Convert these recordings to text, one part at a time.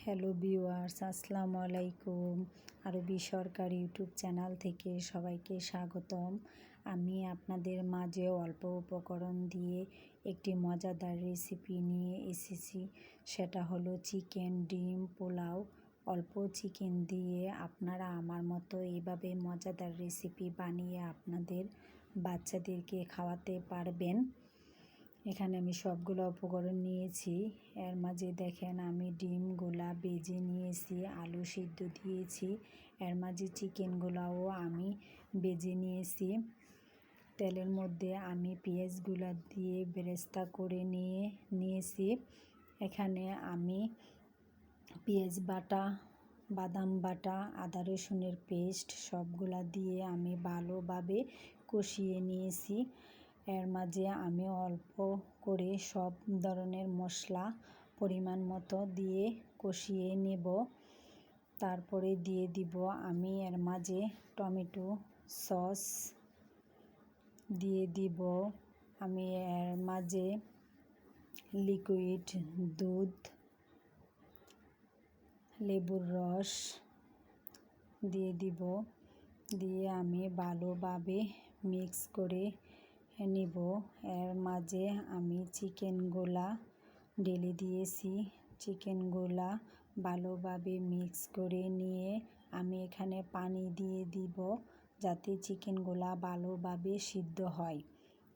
Hello viewers, আসসালামু আলাইকুম। আরবি সরকার ইউটিউব চ্যানেল থেকে সবাইকে স্বাগতম। আমি আপনাদের মাঝে অল্প উপকরণ দিয়ে একটি মজাদার রেসিপি নিয়ে এসেছি। সেটা হলো চিকেন ডিম পোলাও। অল্প চিকেন দিয়ে আপনারা আমার মতো এইভাবে মজাদার রেসিপি বানিয়ে আপনাদের বাচ্চাদেরকে খাওয়াতে পারবেন। এখানে আমি সবগুলো উপকরণ নিয়েছি। এর মাঝে দেখেন আমি ডিমগুলা ভেজে নিয়েছি, আলু সিদ্ধ দিয়েছি। এর মাঝে চিকেনগুলাও আমি ভেজে নিয়েছি। তেলের মধ্যে আমি পেঁয়াজগুলা দিয়ে বেরেস্তা করে নিয়েছি। এখানে আমি পেঁয়াজ বাটা, বাদাম বাটা, আদা রসুনের পেস্ট সবগুলা দিয়ে আমি ভালোভাবে কষিয়ে নিয়েছি। এর মাঝে আমি অল্প করে সব ধরনের মশলা পরিমাণ মতো দিয়ে কষিয়ে নেব। তারপরে দিয়ে দিব আমি এর মাঝে টমেটো সস দিয়ে দিব। আমি এর মাঝে লিকুইড দুধ, লেবুর রস দিয়ে দিব। দিয়ে আমি ভালোভাবে মিক্স করে নিব। এর মাঝে আমি চিকেনগুলা ঢেলে দিয়েছি। চিকেনগুলা ভালোভাবে মিক্স করে নিয়ে আমি এখানে পানি দিয়ে দিব যাতে চিকেনগুলা ভালোভাবে সিদ্ধ হয়।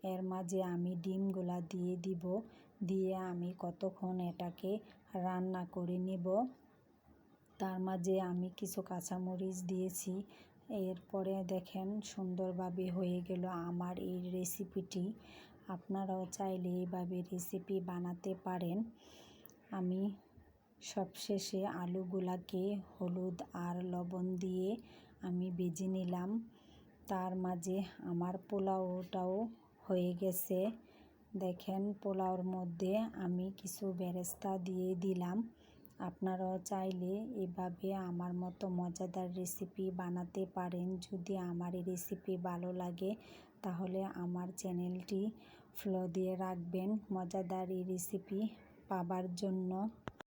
এর মাঝে আমি ডিমগুলা দিয়ে দিব। দিয়ে আমি কতক্ষণ এটাকে রান্না করে নেব। তার মাঝে আমি কিছু কাঁচামরিচ দিয়েছি। এরপরে দেখেন সুন্দরভাবে হয়ে গেল আমার এই রেসিপিটি। আপনারাও চাইলে এইভাবে রেসিপি বানাতে পারেন। আমি সবশেষে আলুগুলাকে হলুদ আর লবণ দিয়ে আমি ভেজে নিলাম। তার মাঝে আমার পোলাওটাও হয়ে গেছে। দেখেন পোলাওর মধ্যে আমি কিছু বেরেস্তা দিয়ে দিলাম। আপনারাও চাইলে এভাবে আমার মতো মজাদার রেসিপি বানাতে পারেন। যদি আমার এই রেসিপি ভালো লাগে তাহলে আমার চ্যানেলটি ফলো দিয়ে রাখবেন মজাদার এই রেসিপি পাবার জন্য।